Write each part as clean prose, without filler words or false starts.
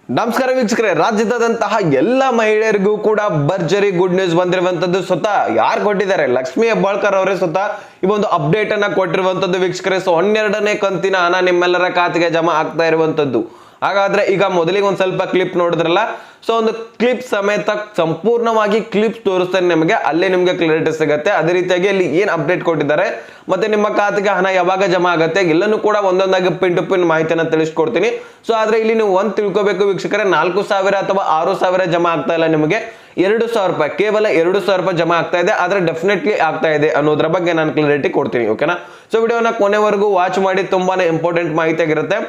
ನಮಸ್ಕಾರ ವೀಕ್ಷಕರೇ, ರಾಜ್ಯದಾದ್ಯಂತಹ ಎಲ್ಲ ಮಹಿಳೆಯರಿಗೂ ಕೂಡ ಭರ್ಜರಿ ಗುಡ್ ನ್ಯೂಸ್ ಬಂದಿರುವಂತದ್ದು ಸ್ವತಃ ಯಾರು ಕೊಟ್ಟಿದ್ದಾರೆ, ಲಕ್ಷ್ಮಿ ಹೆಬ್ಬಾಳ್ಕರ್ ಅವರೇ ಸ್ವತಃ ಈ ಒಂದು ಅಪ್ಡೇಟ್ ಅನ್ನ ಕೊಟ್ಟಿರುವಂತದ್ದು ವೀಕ್ಷಕರೇ. ಸೊ 12ನೇ ಕಂತಿನ ಹಣ ನಿಮ್ಮೆಲ್ಲರ ಖಾತೆಗೆ ಜಮಾ ಆಗ್ತಾ ಇರುವಂತದ್ದು. ಹಾಗಾದ್ರೆ ಈಗ ಮೊದಲಿಗೆ ಒಂದ್ ಸ್ವಲ್ಪ ಕ್ಲಿಪ್ ನೋಡಿದ್ರಲ್ಲ, ಸೊ ಒಂದು ಕ್ಲಿಪ್ ಸಮೇತ ಸಂಪೂರ್ಣವಾಗಿ ಕ್ಲಿಪ್ ತೋರಿಸ್ತಾರೆ ನಿಮಗೆ, ಅಲ್ಲೇ ನಿಮ್ಗೆ ಕ್ಲಾರಿಟಿ ಸಿಗುತ್ತೆ. ಅದೇ ರೀತಿಯಾಗಿ ಅಲ್ಲಿ ಏನ್ ಅಪ್ಡೇಟ್ ಕೊಟ್ಟಿದ್ದಾರೆ ಮತ್ತೆ ನಿಮ್ಮ ಖಾತೆಗೆ ಹಣ ಯಾವಾಗ ಜಮಾ ಆಗುತ್ತೆ ಎಲ್ಲನೂ ಕೂಡ ಒಂದೊಂದಾಗಿ ಪಿನ್ ಟು ಪಿನ್ ಮಾಹಿತಿಯನ್ನು ತಿಳಿಸ್ಕೊಡ್ತೀನಿ. ಸೊ ಆದ್ರೆ ಇಲ್ಲಿ ನೀವು ಒಂದ್ ತಿಳ್ಕೊಬೇಕು ವೀಕ್ಷಕರೇ, 4,000 ಅಥವಾ 6,000 ಜಮಾ ಆಗ್ತಾ ಇಲ್ಲ, ನಿಮಗೆ 2,000 ರೂಪಾಯಿ, ಕೇವಲ 2,000 ರೂಪಾಯಿ ಜಮಾ ಆಗ್ತಾ ಇದೆ. ಆದ್ರೆ ಡೆಫಿನೆಟ್ಲಿ ಆಗ್ತಾ ಇದೆ ಅನ್ನೋದ್ರ ಬಗ್ಗೆ ನಾನು ಕ್ಲಾರಿಟಿ ಕೊಡ್ತೀನಿ, ಓಕೆನಾ. ಸೊ ವಿಡಿಯೋನ ಕೊನೆವರೆಗೂ ವಾಚ್ ಮಾಡಿ, ತುಂಬಾನೇ ಇಂಪಾರ್ಟೆಂಟ್ ಮಾಹಿತಿ ಆಗಿರುತ್ತೆ.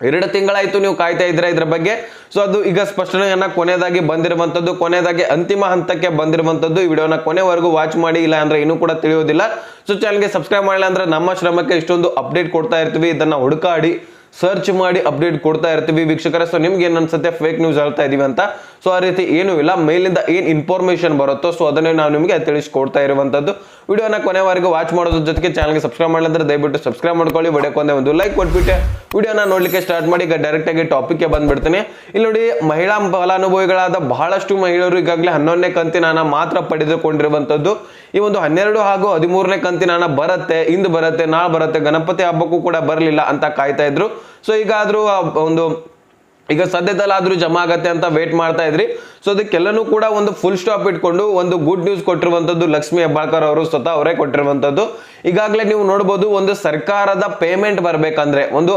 2 ತಿಂಗಳಾಯ್ತು ನೀವು ಕಾಯ್ತಾ ಇದ್ರೆ ಇದ್ರ ಬಗ್ಗೆ. ಸೊ ಅದು ಈಗ ಸ್ಪಷ್ಟನೆಯನ್ನ ಕೊನೆಯದಾಗಿ ಬಂದಿರುವಂತದ್ದು, ಕೊನೆಯದಾಗಿ ಅಂತಿಮ ಹಂತಕ್ಕೆ ಬಂದಿರುವಂತದ್ದು. ಈ ವಿಡಿಯೋನ ಕೊನೆವರೆಗೂ ವಾಚ್ ಮಾಡಿ, ಇಲ್ಲ ಅಂದ್ರೆ ಇನ್ನೂ ಕೂಡ ತಿಳಿಯೋದಿಲ್ಲ. ಸೊ ಚಾನಲ್ಗೆ ಸಬ್ಸ್ಕ್ರೈಬ್ ಮಾಡಿಲ್ಲ ಅಂದ್ರೆ ನಮ್ಮ ಶ್ರಮಕ್ಕೆ ಇಷ್ಟೊಂದು ಅಪ್ಡೇಟ್ ಕೊಡ್ತಾ ಇರ್ತೀವಿ, ಇದನ್ನ ಹುಡುಕಾಡಿ ಸರ್ಚ್ ಮಾಡಿ ಅಪ್ಡೇಟ್ ಕೊಡ್ತಾ ಇರ್ತೀವಿ ವೀಕ್ಷಕರೇ. ಸೊ ನಿಮ್ಗೆ ಏನ್ ಅನ್ಸುತ್ತೆ, ಫೇಕ್ ನ್ಯೂಸ್ ಹೇಳ್ತಾ ಇದೀವಿ ಅಂತ? ಸೊ ಆ ರೀತಿ ಏನೂ ಇಲ್ಲ, ಮೇಲಿಂದ ಏನ್ ಇನ್ಫಾರ್ಮೇಶನ್ ಬರುತ್ತೋ ಸೊ ಅದನ್ನೇ ನಾವು ನಿಮಗೆ ತಿಳಿಸ್ಕೊಡ್ತಾ ಇರುವಂತದ್ದು. ವಿಡಿಯೋನ ಕೊನೆವರೆಗೂ ವಾಚ್ ಮಾಡೋದ್ರ ಜೊತೆಗೆ ಚಾನಲ್ಗೆ ಸಬ್ಸ್ಕ್ರೈಬ್ ಮಾಡಿದ್ರೆ ದಯವಿಟ್ಟು ಸಬ್ಸ್ಕ್ರೈಬ್ ಮಾಡ್ಕೊಳ್ಳಿ. ವಿಡಿಯೋಕ್ಕೆ ಒಂದು ಲೈಕ್ ಕೊಟ್ಬಿಟ್ಟೆ ವಿಡಿಯೋನ ನೋಡ್ಲಿಕ್ಕೆ ಸ್ಟಾರ್ಟ್ ಮಾಡಿ. ಈಗ ಡೈರೆಕ್ಟ್ ಆಗಿ ಟಾಪಿಕ್ಗೆ ಬಂದ್ಬಿಡ್ತೀನಿ. ಇಲ್ಲಿ ನೋಡಿ, ಮಹಿಳಾ ಫಲಾನುಭವಿಗಳಾದ ಬಹಳಷ್ಟು ಮಹಿಳೆಯರು ಈಗಾಗಲೇ 11ನೇ ಕಂತಿನ ಹಣ ಮಾತ್ರ ಪಡೆದುಕೊಂಡಿರುವಂತದ್ದು. ಈ ಒಂದು 12 ಹಾಗೂ 13ನೇ ಕಂತಿನ ಹಣ ಬರುತ್ತೆ, ಇಂದು ಬರುತ್ತೆ, ನಾಳೆ ಬರುತ್ತೆ, ಗಣಪತಿ ಹಬ್ಬಕ್ಕೂ ಕೂಡ ಬರಲಿಲ್ಲ ಅಂತ ಕಾಯ್ತಾ ಇದ್ರು. ಸೊ ಈಗ ಸದ್ಯದಲ್ಲಾದ್ರೂ ಜಮಾ ಆಗತ್ತೆ ಅಂತ ವೇಟ್ ಮಾಡ್ತಾ ಇದ್ರಿ. ಸೊ ಅದಕ್ಕೆಲ್ಲನೂ ಕೂಡ ಒಂದು ಫುಲ್ ಸ್ಟಾಪ್ ಇಟ್ಕೊಂಡು ಒಂದು ಗುಡ್ ನ್ಯೂಸ್ ಕೊಟ್ಟಿರುವಂತದ್ದು ಲಕ್ಷ್ಮಿ ಹೆಬ್ಬಾಳ್ಕರ್ ಅವರು ಸ್ವತಃ ಅವರೇ ಕೊಟ್ಟಿರುವಂತದ್ದು. ಈಗಾಗಲೇ ನೀವು ನೋಡಬಹುದು, ಒಂದು ಸರ್ಕಾರದ ಪೇಮೆಂಟ್ ಬರ್ಬೇಕಂದ್ರೆ, ಒಂದು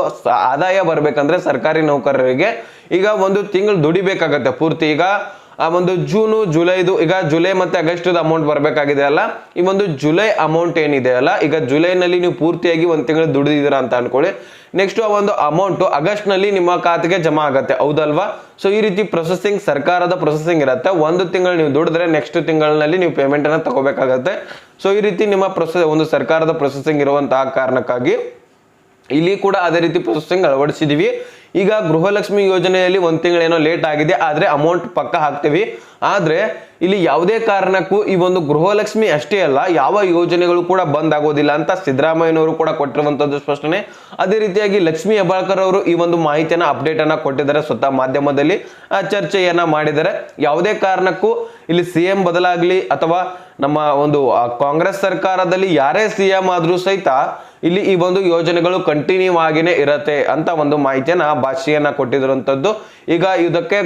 ಆದಾಯ ಬರ್ಬೇಕಂದ್ರೆ ಸರ್ಕಾರಿ ನೌಕರರಿಗೆ ಈಗ ಒಂದು ತಿಂಗಳು ದುಡಿಬೇಕಾಗತ್ತೆ ಪೂರ್ತಿ. ಈಗ ಆ ಒಂದು ಜೂನು ಜುಲೈದು, ಈಗ ಜುಲೈ ಮತ್ತೆ ಆಗಸ್ಟ್ ಅಮೌಂಟ್ ಬರ್ಬೇಕಾಗಿದೆ ಅಲ್ಲ, ಈ ಒಂದು ಜುಲೈ ಅಮೌಂಟ್ ಏನಿದೆ ಅಲ್ಲ, ಈಗ ಜುಲೈನಲ್ಲಿ ನೀವು ಪೂರ್ತಿಯಾಗಿ ಒಂದು ತಿಂಗಳು ದುಡಿದಿದ್ದೀರಾ ಅಂತ ಅನ್ಕೊಳ್ಳಿ. ನೆಕ್ಸ್ಟ್ ಆ ಒಂದು ಅಮೌಂಟ್ ಆಗಸ್ಟ್ ನಲ್ಲಿ ನಿಮ್ಮ ಖಾತೆಗೆ ಜಮಾ ಆಗತ್ತೆ, ಹೌದಲ್ವಾ? ಸೊ ಈ ರೀತಿ ಪ್ರೊಸೆಸಿಂಗ್, ಸರ್ಕಾರದ ಪ್ರೊಸೆಸಿಂಗ್ ಇರುತ್ತೆ. ಒಂದು ತಿಂಗಳು ನೀವು ದುಡಿದ್ರೆ ನೆಕ್ಸ್ಟ್ ತಿಂಗಳಿನಲ್ಲಿ ನೀವು ಪೇಮೆಂಟ್ ಅನ್ನ ತಗೋಬೇಕಾಗತ್ತೆ. ಸೊ ಈ ರೀತಿ ನಿಮ್ಮ ಒಂದು ಸರ್ಕಾರದ ಪ್ರೊಸೆಸಿಂಗ್ ಇರುವಂತಹ ಕಾರಣಕ್ಕಾಗಿ ಇಲ್ಲಿ ಕೂಡ ಅದೇ ರೀತಿ ಪ್ರೊಸೆಸಿಂಗ್ ಅಳವಡಿಸಿದೀವಿ. ಈಗ ಗೃಹಲಕ್ಷ್ಮಿ ಯೋಜನೆಯಲ್ಲಿ ಒಂದು ತಿಂಗಳೇನೋ ಲೇಟ್ ಆಗಿದೆ, ಆದ್ರೆ ಅಮೌಂಟ್ ಪಕ್ಕ ಹಾಕ್ತೀವಿ. ಆದ್ರೆ ಇಲ್ಲಿ ಯಾವುದೇ ಕಾರಣಕ್ಕೂ ಈ ಒಂದು ಗೃಹಲಕ್ಷ್ಮಿ ಅಷ್ಟೇ ಅಲ್ಲ, ಯಾವ ಯೋಜನೆಗಳು ಕೂಡ ಬಂದ್ ಆಗೋದಿಲ್ಲ ಅಂತ ಸಿದ್ದರಾಮಯ್ಯನವರು ಕೂಡ ಕೊಟ್ಟಿರುವಂತದ್ದು ಸ್ಪಷ್ಟನೆ. ಅದೇ ರೀತಿಯಾಗಿ ಲಕ್ಷ್ಮಿ ಹೆಬ್ಬಾಳ್ಕರ್ ಅವರು ಈ ಒಂದು ಮಾಹಿತಿಯನ್ನ ಅಪ್ಡೇಟ್ ಅನ್ನ ಕೊಟ್ಟಿದ್ದಾರೆ, ಸ್ವತಃ ಮಾಧ್ಯಮದಲ್ಲಿ ಚರ್ಚೆಯನ್ನ ಮಾಡಿದ್ದಾರೆ. ಯಾವುದೇ ಕಾರಣಕ್ಕೂ ಇಲ್ಲಿ ಸಿಎಂ ಬದಲಾಗ್ಲಿ ಅಥವಾ ನಮ್ಮ ಒಂದು ಕಾಂಗ್ರೆಸ್ ಸರ್ಕಾರದಲ್ಲಿ ಯಾರೇ ಸಿಎಂ ಆದ್ರೂ ಸಹಿತ ಇಲ್ಲಿ ಈ ಒಂದು ಯೋಜನೆಗಳು ಕಂಟಿನ್ಯೂ ಆಗಿನೇ ಇರತ್ತೆ ಅಂತ ಒಂದು ಮಾಹಿತಿಯನ್ನ ಭಾಷೆಯನ್ನ ಕೊಟ್ಟಿರುವಂತದ್ದು. ಈಗ ಇದಕ್ಕೆ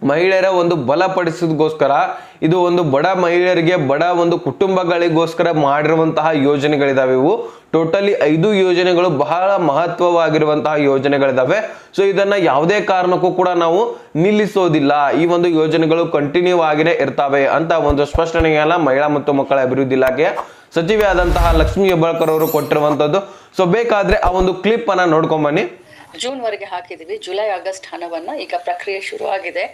ಮಹಿಳೆಯರ ಒಂದು ಬಲಪಡಿಸೋದಕ್ಕೋಸ್ಕರ ಇದು ಒಂದು ಬಡ ಮಹಿಳೆಯರಿಗೆ, ಬಡ ಒಂದು ಕುಟುಂಬಗಳಿಗೋಸ್ಕರ ಮಾಡಿರುವಂತಹ ಯೋಜನೆಗಳಿದಾವೆ. ಇವು ಟೋಟಲಿ 5 ಯೋಜನೆಗಳು ಬಹಳ ಮಹತ್ವವಾಗಿರುವಂತಹ ಯೋಜನೆಗಳಿದಾವೆ. ಸೊ ಇದನ್ನ ಯಾವುದೇ ಕಾರಣಕ್ಕೂ ಕೂಡ ನಾವು ನಿಲ್ಲಿಸೋದಿಲ್ಲ, ಈ ಒಂದು ಯೋಜನೆಗಳು ಕಂಟಿನ್ಯೂ ಆಗಿನೇ ಇರ್ತವೆ ಅಂತ ಒಂದು ಸ್ಪಷ್ಟನೆಯನ್ನ ಮಹಿಳಾ ಮತ್ತು ಮಕ್ಕಳ ಅಭಿವೃದ್ಧಿ ಇಲಾಖೆಯ ಸಚಿವೆ ಆದಂತಹ ಲಕ್ಷ್ಮಿ ಹೆಬ್ಬಾಳ್ಕರ್ ಅವರು ಕೊಟ್ಟಿರುವಂತದ್ದು. ಸೊ ಬೇಕಾದ್ರೆ ಆ ಒಂದು ಕ್ಲಿಪ್ ಅನ್ನ ನೋಡ್ಕೊಂಡ್ ಬನ್ನಿ. ಜೂನ್ ವರೆಗೆ ಹಾಕಿದೀವಿ, ಜುಲೈ ಆಗಸ್ಟ್ ಹಣವನ್ನ ಈಗ ಪ್ರಕ್ರಿಯೆ ಶುರು ಆಗಿದೆ.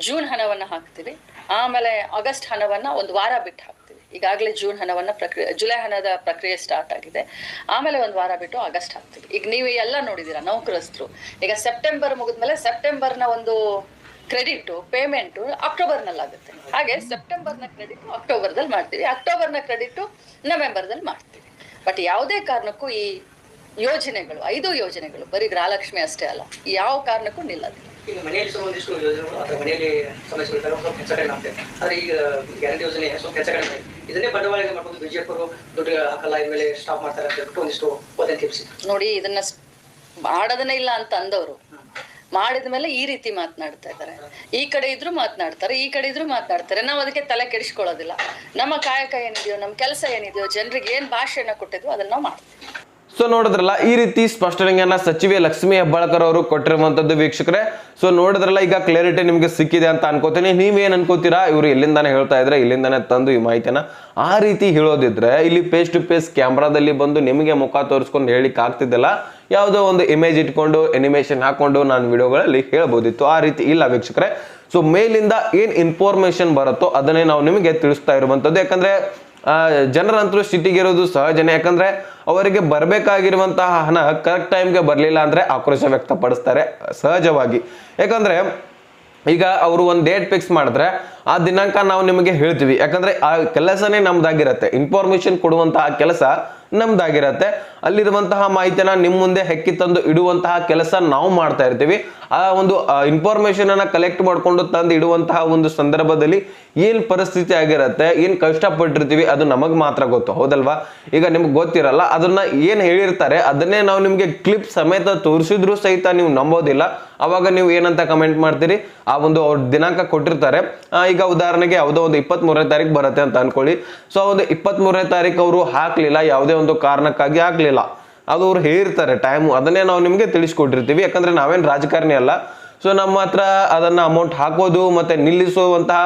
ಜೂನ್ ಹಣವನ್ನ ಹಾಕ್ತಿವಿ, ಆಮೇಲೆ ಆಗಸ್ಟ್ ಹಣವನ್ನ ಒಂದು ವಾರ ಬಿಟ್ಟು ಹಾಕ್ತಿವಿ. ಈಗಾಗಲೇ ಜೂನ್ ಹಣವನ್ನ ಜುಲೈ ಹಣದ ಪ್ರಕ್ರಿಯೆ ಸ್ಟಾರ್ಟ್ ಆಗಿದೆ, ಆಮೇಲೆ ಒಂದು ವಾರ ಬಿಟ್ಟು ಆಗಸ್ಟ್ ಹಾಕ್ತಿವಿ. ಈಗ ನೀವು ಎಲ್ಲ ನೋಡಿದೀರಾ, ನೌಕರಸ್ಥರು ಈಗ ಸೆಪ್ಟೆಂಬರ್ ಮುಗಿದ್ಮೇಲೆ ಸೆಪ್ಟೆಂಬರ್ನ ಒಂದು ಕ್ರೆಡಿಟ್ ಪೇಮೆಂಟ್ ಅಕ್ಟೋಬರ್ನಲ್ಲಿ ಆಗುತ್ತೆ. ಹಾಗೆ ಸೆಪ್ಟೆಂಬರ್ನ ಕ್ರೆಡಿಟ್ ಅಕ್ಟೋಬರ್ದಲ್ಲಿ ಮಾಡ್ತೀವಿ, ಅಕ್ಟೋಬರ್ನ ಕ್ರೆಡಿಟ್ ನವೆಂಬರ್ದಲ್ಲಿ ಮಾಡ್ತೀವಿ. ಬಟ್ ಯಾವುದೇ ಕಾರಣಕ್ಕೂ ಈ ಯೋಜನೆಗಳು 5 ಯೋಜನೆಗಳು ಬರೀ ಗೃಹಲಕ್ಷ್ಮಿ ಅಷ್ಟೇ ಅಲ್ಲ, ಯಾವ ಕಾರಣಕ್ಕೂ ನಿಲ್ಲೋದಿಲ್ಲ. ಈಗ ಮನೆಯಲ್ಲಿ ಒಂದಿಷ್ಟು ಯೋಜನೆಗಳು ಅಥವಾ ಮನೆಯಲ್ಲಿ ಸಮಸ್ಯೆಗಳು ಸ್ವಲ್ಪ ಕೆಲಸ ಕಡಿಮೆ ಆಗ್ತದೆ. ಆದ್ರೆ ಈಗ ಗ್ಯಾರಂಟಿ ಯೋಜನೆ ಸ್ವಲ್ಪ ಕೆಲಸ ಕಡಿಮೆ, ಇದನ್ನೇ ಬಂಡವಾಳ ಮಾಡ್ಕೊಂಡು ಬಿಜೆಪಿ ದುಡ್ಡು ಹಾಕಲ್ಲ, ಇನ್ಮೇಲೆ ಸ್ಟಾಪ್ ಮಾಡ್ತಾರೆ ಅಂತ ಹೇಳ್ಬಿಟ್ಟು ಒಂದಿಷ್ಟು ವದಂತಿ ಎಬ್ಬಿಸಿ. ನೋಡಿ, ಇದನ್ನ ಮಾಡೋದನ್ನೇ ಇಲ್ಲ ಅಂತ ಅಂದವರು ಮಾಡಿದ ಮೇಲೆ ಈ ರೀತಿ ಮಾತನಾಡ್ತಾ ಇದ್ದಾರೆ. ಈ ಕಡೆ ಇದ್ರು ಮಾತನಾಡ್ತಾರೆ, ಈ ಕಡೆ ಇದ್ರು ಮಾತನಾಡ್ತಾರೆ. ನಾವು ಅದಕ್ಕೆ ತಲೆ ಕೆಡಿಸ್ಕೊಳ್ಳೋದಿಲ್ಲ. ನಮ್ಮ ಕಾಯಕ ಏನಿದೆಯೋ, ನಮ್ಮ ಕೆಲಸ ಏನಿದೆಯೋ, ಜನರಿಗೆ ಏನ್ ಭಾಷೆಯನ್ನ ಕೊಟ್ಟಿದ್ವು ಅದನ್ನ ನಾವು ಮಾಡ್ತೀವಿ. ಸೊ ನೋಡಿದ್ರಲ್ಲ, ಈ ರೀತಿ ಸ್ಪಷ್ಟನೆಯನ್ನ ಸಚಿವೆ ಲಕ್ಷ್ಮಿ ಹೆಬ್ಬಾಳ್ಕರ್ ಅವರು ಕೊಟ್ಟಿರುವಂತದ್ದು ವೀಕ್ಷಕರೇ. ಸೊ ನೋಡಿದ್ರಲ್ಲ, ಈಗ ಕ್ಲಾರಿಟಿ ನಿಮ್ಗೆ ಸಿಕ್ಕಿದೆ ಅಂತ ಅನ್ಕೋತೀನಿ. ನೀವೇನ್ ಅನ್ಕೋತೀರಾ, ಇವರು ಎಲ್ಲಿಂದಾನೆ ಹೇಳ್ತಾ ಇದ್ರೆ ಇಲ್ಲಿಂದಾನೆ ತಂದು ಈ ಮಾಹಿತಿನ ಆ ರೀತಿ ಹೇಳೋದಿದ್ರೆ ಇಲ್ಲಿ ಫೇಸ್ ಟು ಫೇಸ್ ಕ್ಯಾಮ್ರಾದಲ್ಲಿ ಬಂದು ನಿಮಗೆ ಮುಖ ತೋರಿಸ್ಕೊಂಡು ಹೇಳಿಕ್ ಆಗ್ತಿದ್ದಲ್ಲ, ಯಾವುದೋ ಒಂದು ಇಮೇಜ್ ಇಟ್ಕೊಂಡು ಅನಿಮೇಷನ್ ಹಾಕೊಂಡು ನಾನು ವಿಡಿಯೋಗಳಲ್ಲಿ ಹೇಳ್ಬೋದಿತ್ತು. ಆ ರೀತಿ ಇಲ್ಲ ವೀಕ್ಷಕರೇ. ಸೊ ಮೇಲಿಂದ ಏನ್ ಇನ್ಫಾರ್ಮೇಶನ್ ಬರುತ್ತೋ ಅದನ್ನೇ ನಾವು ನಿಮಗೆ ತಿಳಿಸ್ತಾ ಇರುವಂತದ್ದು. ಯಾಕಂದ್ರೆ ಜನರಂತರೂ ಸ್ಥಿತಿಗಿರೋದು ಸಹಜನೇ, ಯಾಕಂದ್ರೆ ಅವರಿಗೆ ಬರಬೇಕಾಗಿರುವಂತಹ ಹಣ ಕರೆಕ್ಟ್ ಟೈಮ್ಗೆ ಬರಲಿಲ್ಲ ಅಂದ್ರೆ ಆಕ್ರೋಶ ವ್ಯಕ್ತಪಡಿಸ್ತಾರೆ ಸಹಜವಾಗಿ. ಯಾಕಂದ್ರೆ ಈಗ ಅವರು ಒಂದು ಡೇಟ್ ಫಿಕ್ಸ್ ಮಾಡಿದ್ರೆ ಆ ದಿನಾಂಕ ನಾವು ನಿಮಗೆ ಹೇಳ್ತೀವಿ, ಯಾಕಂದ್ರೆ ಆ ಕೆಲಸನೇ ನಮ್ದಾಗಿರತ್ತೆ, ಇನ್ಫಾರ್ಮೇಶನ್ ಕೊಡುವಂತಹ ಕೆಲಸ ನಮ್ದಾಗಿರತ್ತೆ. ಅಲ್ಲಿರುವಂತಹ ಮಾಹಿತಿಯನ್ನ ನಿಮ್ಮ ಮುಂದೆ ಹೆಕ್ಕಿ ತಂದು ಇಡುವಂತಹ ಕೆಲಸ ನಾವು ಮಾಡ್ತಾ ಇರ್ತೀವಿ. ಆ ಒಂದು ಇನ್ಫಾರ್ಮೇಶನ್ ಅನ್ನ ಕಲೆಕ್ಟ್ ಮಾಡ್ಕೊಂಡು ತಂದು ಇಡುವಂತಹ ಒಂದು ಸಂದರ್ಭದಲ್ಲಿ ಏನ್ ಪರಿಸ್ಥಿತಿ ಆಗಿರತ್ತೆ, ಏನ್ ಕಷ್ಟಪಟ್ಟಿರ್ತೀವಿ ಅದು ನಮಗ್ ಮಾತ್ರ ಗೊತ್ತು, ಹೌದಲ್ವಾ? ಈಗ ನಿಮ್ಗೆ ಗೊತ್ತಿರಲ್ಲ, ಅದನ್ನ ಏನ್ ಹೇಳಿರ್ತಾರೆ ಅದನ್ನೇ ನಾವು ನಿಮ್ಗೆ ಕ್ಲಿಪ್ ಸಮೇತ ತೋರಿಸಿದ್ರು ಸಹಿತ ನೀವು ನಂಬೋದಿಲ್ಲ. ಅವಾಗ ನೀವು ಏನಂತ ಕಮೆಂಟ್ ಮಾಡ್ತೀರಿ, ಆ ಒಂದು ಅವ್ರ ದಿನಾಂಕ ಕೊಟ್ಟಿರ್ತಾರೆ, ಈಗ ಉದಾಹರಣೆಗೆ ಯಾವುದೋ ಒಂದು 23ನೇ ತಾರೀಕು ಬರುತ್ತೆ ಅಂತ ಅನ್ಕೊಳ್ಳಿ. ಸೊ ಒಂದು 23ನೇ ತಾರೀಕು ಅವರು ಹಾಕ್ಲಿಲ್ಲ, ಯಾವುದೇ ಒಂದು ಕಾರಣಕ್ಕಾಗಿ ಹಾಕ್ಲಿಲ್ಲ, ಅದು ಅವ್ರು ಹೇಳಿರ್ತಾರೆ ಟೈಮು, ಅದನ್ನೇ ನಾವು ನಿಮ್ಗೆ ತಿಳಿಸ್ಕೊಟ್ಟಿರ್ತೀವಿ. ಯಾಕಂದ್ರೆ ನಾವೇನ್ ರಾಜಕಾರಣಿ ಅಲ್ಲ. ಸೊ ನಮ್ಮ ಹತ್ರ ಅದನ್ನ ಅಮೌಂಟ್ ಹಾಕೋದು ಮತ್ತೆ ನಿಲ್ಲಿಸುವಂತಹ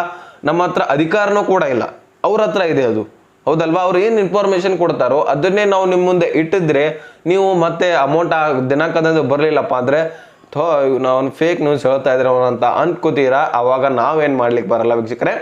ನಮ್ಮ ಹತ್ರ ಅಧಿಕಾರನೂ ಕೂಡ ಇಲ್ಲ, ಅವ್ರ ಹತ್ರ ಇದೆ ಅದು, ಹೌದಲ್ವಾ? ಅವ್ರು ಏನ್ ಇನ್ಫಾರ್ಮೇಶನ್ ಕೊಡ್ತಾರೋ ಅದನ್ನೇ ನಾವು ನಿಮ್ಮ ಮುಂದೆ ಇಟ್ಟಿದ್ರೆ ನೀವು ಮತ್ತೆ ಅಮೌಂಟ್ ಆ ದಿನಾಂಕದಂದು ಬರ್ಲಿಲ್ಲಪ್ಪ ಅಂದ್ರೆ ನಾವು ಫೇಕ್ ನ್ಯೂಸ್ ಹೇಳ್ತಾ ಇದ್ರೆ ಅಂತ ಅನ್ಕೋತೀರಾ. ಅವಾಗ ನಾವೇನ್ ಮಾಡ್ಲಿಕ್ಕೆ ಬರಲ್ಲ ವೀಕ್ಷಕರೇ,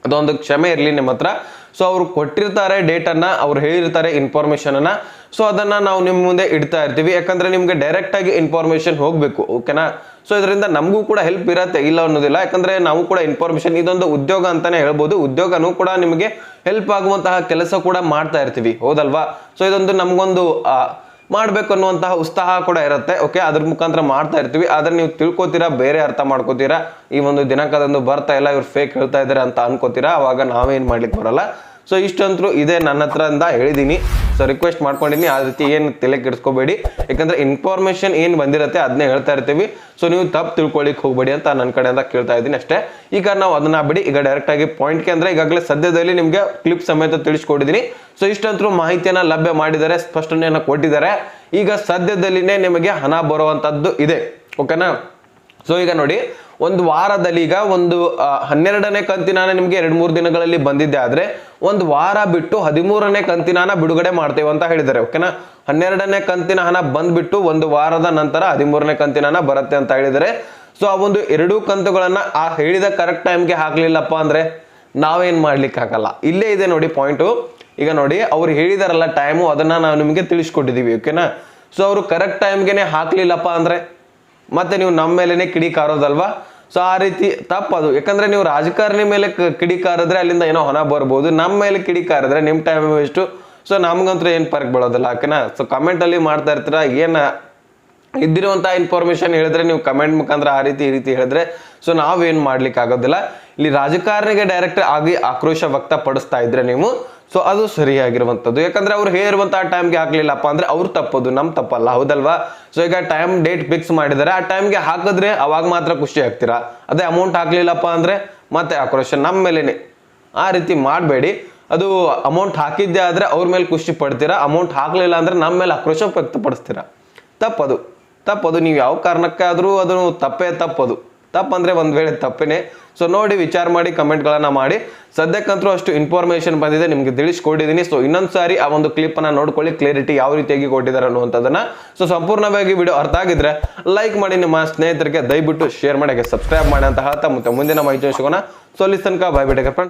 ಅದೊಂದು ಕ್ಷಮೆ ಇರಲಿ ನಿಮ್ಮ ಹತ್ರ. ಸೊ ಅವ್ರು ಕೊಟ್ಟಿರ್ತಾರೆ ಡೇಟನ್ನು, ಅವ್ರು ಹೇಳಿರ್ತಾರೆ ಇನ್ಫಾರ್ಮೇಷನನ್ನು, ಸೊ ಅದನ್ನು ನಾವು ನಿಮ್ಮ ಮುಂದೆ ಇಡ್ತಾ ಇರ್ತೀವಿ. ಯಾಕಂದರೆ ನಿಮಗೆ ಡೈರೆಕ್ಟಾಗಿ ಇನ್ಫಾರ್ಮೇಷನ್ ಹೋಗಬೇಕು, ಓಕೆನಾ? ಸೊ ಇದರಿಂದ ನಮಗೂ ಕೂಡ ಹೆಲ್ಪ್ ಇರುತ್ತೆ, ಇಲ್ಲ ಅನ್ನೋದಿಲ್ಲ. ಯಾಕಂದರೆ ನಾವು ಕೂಡ ಇನ್ಫಾರ್ಮೇಷನ್, ಇದೊಂದು ಉದ್ಯೋಗ ಅಂತಲೇ ಹೇಳ್ಬೋದು, ಉದ್ಯೋಗನೂ ಕೂಡ ನಿಮಗೆ ಹೆಲ್ಪ್ ಆಗುವಂತಹ ಕೆಲಸ ಕೂಡ ಮಾಡ್ತಾ ಇರ್ತೀವಿ, ಹೌದಲ್ವಾ? ಸೊ ಇದೊಂದು ನಮಗೊಂದು ಮಾಡಬೇಕು ಅನ್ನುವಂತಹ ಉತ್ಸಾಹ ಕೂಡ ಇರುತ್ತೆ, ಓಕೆ? ಅದ್ರ ಮುಖಾಂತರ ಮಾಡ್ತಾ ಇರ್ತೀವಿ. ಆದ್ರೆ ನೀವು ತಿಳ್ಕೊತೀರಾ, ಬೇರೆ ಅರ್ಥ ಮಾಡ್ಕೋತೀರಾ, ಈ ಒಂದು ದಿನಾಂಕದಂದು ಬರ್ತಾ ಇಲ್ಲ, ಇವ್ರು ಫೇಕ್ ಹೇಳ್ತಾ ಇದ್ದಾರೆ ಅಂತ ಅನ್ಕೋತೀರಾ. ಅವಾಗ ನಾವೇನ್ ಮಾಡ್ಲಿಕ್ಕೆ ಬರಲ್ಲ. ಸೊ ಇಷ್ಟಂತೂ ಇದೇ ನನ್ನ ಹತ್ರ ಅಂತ ಹೇಳಿದೀನಿ. ಸೊ ರಿಕ್ವೆಸ್ಟ್ ಮಾಡ್ಕೊಂಡಿನಿ, ಆ ರೀತಿ ಏನು ತಲೆ ಕೆಡಿಸ್ಕೋಬೇಡಿ. ಯಾಕಂದ್ರೆ ಇನ್ಫಾರ್ಮೇಶನ್ ಏನು ಬಂದಿರುತ್ತೆ ಅದನ್ನೇ ಹೇಳ್ತಾ ಇರ್ತೀವಿ. ಸೊ ನೀವು ತಪ್ಪು ತಿಳ್ಕೊಳ್ಳಿಕ್ ಹೋಗ್ಬೇಡಿ ಅಂತ ನನ್ನ ಕಡೆಯಿಂದ ಕೇಳ್ತಾ ಇದ್ದೀನಿ ಅಷ್ಟೇ. ಈಗ ನಾವು ಅದನ್ನ ಬಿಡಿ, ಈಗ ಡೈರೆಕ್ಟ್ ಆಗಿ ಪಾಯಿಂಟ್ಗೆ ಅಂದ್ರೆ ಈಗಾಗಲೇ ಸದ್ಯದಲ್ಲಿ ನಿಮ್ಗೆ ಕ್ಲಿಪ್ ಸಮೇತ ತಿಳಿಸ್ಕೊಟ್ಟಿದ್ದೀನಿ. ಸೊ ಇಷ್ಟಂತೂ ಮಾಹಿತಿಯನ್ನ ಲಭ್ಯ ಮಾಡಿದ್ದಾರೆ, ಸ್ಪಷ್ಟನೆಯನ್ನ ಕೊಟ್ಟಿದ್ದಾರೆ. ಈಗ ಸದ್ಯದಲ್ಲಿನೇ ನಿಮಗೆ ಹಣ ಬರುವಂತದ್ದು ಇದೆ, ಓಕೆನಾ? ಸೊ ಈಗ ನೋಡಿ, ಒಂದು ವಾರದಲ್ಲಿ ಈಗ ಒಂದು 12ನೇ ಕಂತಿನ ನಿಮ್ಗೆ 2-3 ದಿನಗಳಲ್ಲಿ ಬಂದಿದ್ದೆ ಆದ್ರೆ ಒಂದು ವಾರ ಬಿಟ್ಟು 13ನೇ ಕಂತಿನ ಬಿಡುಗಡೆ ಮಾಡ್ತೇವೆ ಅಂತ ಹೇಳಿದ್ದಾರೆ, ಓಕೆನಾ? 12ನೇ ಕಂತಿನ ಹಣ ಬಂದ್ಬಿಟ್ಟು ಒಂದು ವಾರದ ನಂತರ 13ನೇ ಕಂತಿನ ಬರುತ್ತೆ ಅಂತ ಹೇಳಿದರೆ. ಸೊ ಆ ಒಂದು 2 ಕಂತುಗಳನ್ನ ಆ ಹೇಳಿದ ಕರೆಕ್ಟ್ ಟೈಮ್ಗೆ ಹಾಕ್ಲಿಲ್ಲಪ್ಪ ಅಂದ್ರೆ ನಾವೇನ್ ಮಾಡ್ಲಿಕ್ಕೆ ಆಗಲ್ಲ. ಇಲ್ಲೇ ಇದೆ ನೋಡಿ ಪಾಯಿಂಟು. ಈಗ ನೋಡಿ, ಅವ್ರು ಹೇಳಿದಾರಲ್ಲ ಟೈಮು, ಅದನ್ನ ನಾವು ನಿಮ್ಗೆ ತಿಳಿಸ್ಕೊಟ್ಟಿದೀವಿ, ಓಕೆನಾ? ಸೊ ಅವರು ಕರೆಕ್ಟ್ ಟೈಮ್ಗೆನೆ ಹಾಕ್ಲಿಲ್ಲಪ್ಪ ಅಂದ್ರೆ ಮತ್ತೆ ನೀವು ನಮ್ಮ ಮೇಲೆನೆ ಕಿಡಿಕಾರೋದಲ್ವಾ? ಸೊ ಆ ರೀತಿ ತಪ್ಪದು. ಯಾಕಂದ್ರೆ ನೀವು ರಾಜಕಾರಣಿ ಮೇಲೆ ಕಿಡಿಕಾರಿದ್ರೆ ಅಲ್ಲಿಂದ ಏನೋ ಹಣ ಬರ್ಬೋದು, ನಮ್ಮ ಮೇಲೆ ಕಿಡಿಕಾರಿದ್ರೆ ನಿಮ್ಮ ಟೈಮ್ ವೇಸ್ಟು. ಸೊ ನಮ್ಗಂತೂ ಏನು ಫರ್ಕ್ ಬೀಳೋದಿಲ್ಲ, ಓಕೆನಾ? ಸೊ ಕಮೆಂಟಲ್ಲಿ ಮಾಡ್ತಾ ಇರ್ತೀರಾ, ಏನು ಇದ್ದಿರುವಂತಹ ಇನ್ಫಾರ್ಮೇಶನ್ ಹೇಳಿದ್ರೆ ನೀವು ಕಮೆಂಟ್ ಮುಖಾಂತರ ಆ ರೀತಿ ಈ ರೀತಿ ಹೇಳಿದ್ರೆ ಸೊ ನಾವೇನು ಮಾಡ್ಲಿಕ್ಕೆ ಆಗೋದಿಲ್ಲ. ಇಲ್ಲಿ ರಾಜಕಾರಣಿಗೆ ಡೈರೆಕ್ಟ್ ಆಗಿ ಆಕ್ರೋಶ ವ್ಯಕ್ತಪಡಿಸ್ತಾ ಇದ್ರೆ ನೀವು, ಸೊ ಅದು ಸರಿಯಾಗಿರುವಂಥದ್ದು. ಯಾಕಂದ್ರೆ ಅವ್ರು ಹೇಳಿರುವಂತಹ ಟೈಮ್ಗೆ ಹಾಕ್ಲಿಲ್ಲಪ್ಪ ಅಂದ್ರೆ ಅವ್ರು ತಪ್ಪೋದು, ನಮ್ ತಪ್ಪಲ್ಲ, ಹೌದಲ್ವಾ? ಸೊ ಈಗ ಟೈಮ್ ಡೇಟ್ ಫಿಕ್ಸ್ ಮಾಡಿದ್ದಾರೆ, ಆ ಟೈಮ್ಗೆ ಹಾಕಿದ್ರೆ ಅವಾಗ ಮಾತ್ರ ಖುಷಿ ಆಗ್ತೀರಾ. ಅದೇ ಅಮೌಂಟ್ ಹಾಕ್ಲಿಲ್ಲಪ್ಪ ಅಂದ್ರೆ ಮತ್ತೆ ಆಕ್ರೋಶ ನಮ್ಮ ಮೇಲೇನೆ. ಆ ರೀತಿ ಮಾಡಬೇಡಿ. ಅದು ಅಮೌಂಟ್ ಹಾಕಿದ್ದೆ ಆದ್ರೆ ಅವ್ರ ಮೇಲೆ ಖುಷಿ ಪಡ್ತೀರಾ, ಅಮೌಂಟ್ ಹಾಕ್ಲಿಲ್ಲ ಅಂದ್ರೆ ನಮ್ಮ ಮೇಲೆ ಆಕ್ರೋಶ ವ್ಯಕ್ತಪಡಿಸ್ತೀರಾ. ತಪ್ಪದು. ನೀವು ಯಾವ ಕಾರಣಕ್ಕಾದ್ರೂ ಅದು ತಪ್ಪದು. ತಪ್ಪಂದ್ರೆ ಒಂದ್ ವೇಳೆ ತಪ್ಪೇನೆ. ಸೊ ನೋಡಿ, ವಿಚಾರ ಮಾಡಿ, ಕಮೆಂಟ್ಗಳನ್ನ ಮಾಡಿ. ಸದ್ಯಕ್ಕಂತೂ ಅಷ್ಟು ಇನ್ಫಾರ್ಮೇಶನ್ ಬಂದಿದೆ, ನಿಮ್ಗೆ ತಿಳಿಸ್ಕೊಟ್ಟಿದ್ದೀನಿ. ಸೊ ಇನ್ನೊಂದ್ಸಾರಿ ಆ ಒಂದು ಕ್ಲಿಪ್ ಅನ್ನ ನೋಡ್ಕೊಳ್ಳಿ, ಕ್ಲಿಯರಿಟಿ ಯಾವ ರೀತಿಯಾಗಿ ಕೊಟ್ಟಿದ್ದಾರೆ ಅನ್ನುವಂಥದ್ದನ್ನ. ಸೊ ಸಂಪೂರ್ಣವಾಗಿ ವಿಡಿಯೋ ಅರ್ಥ ಆಗಿದ್ರೆ ಲೈಕ್ ಮಾಡಿ, ನಿಮ್ಮ ಸ್ನೇಹಿತರಿಗೆ ದಯವಿಟ್ಟು ಶೇರ್ ಮಾಡಿ, ಸಬ್ಸ್ಕ್ರೈಬ್ ಮಾಡಿ ಅಂತ ಹೇಳ್ತಾ ಮತ್ತೆ ಮುಂದಿನ ಮಾಹಿತಿ ಸಿಗೋಣ. ಸೊ ಅಲ್ಲಿ ತನಕ ಬಾಯ್ ಬಿಡಿ ಫ್ರೆಂಡ್ಸ್.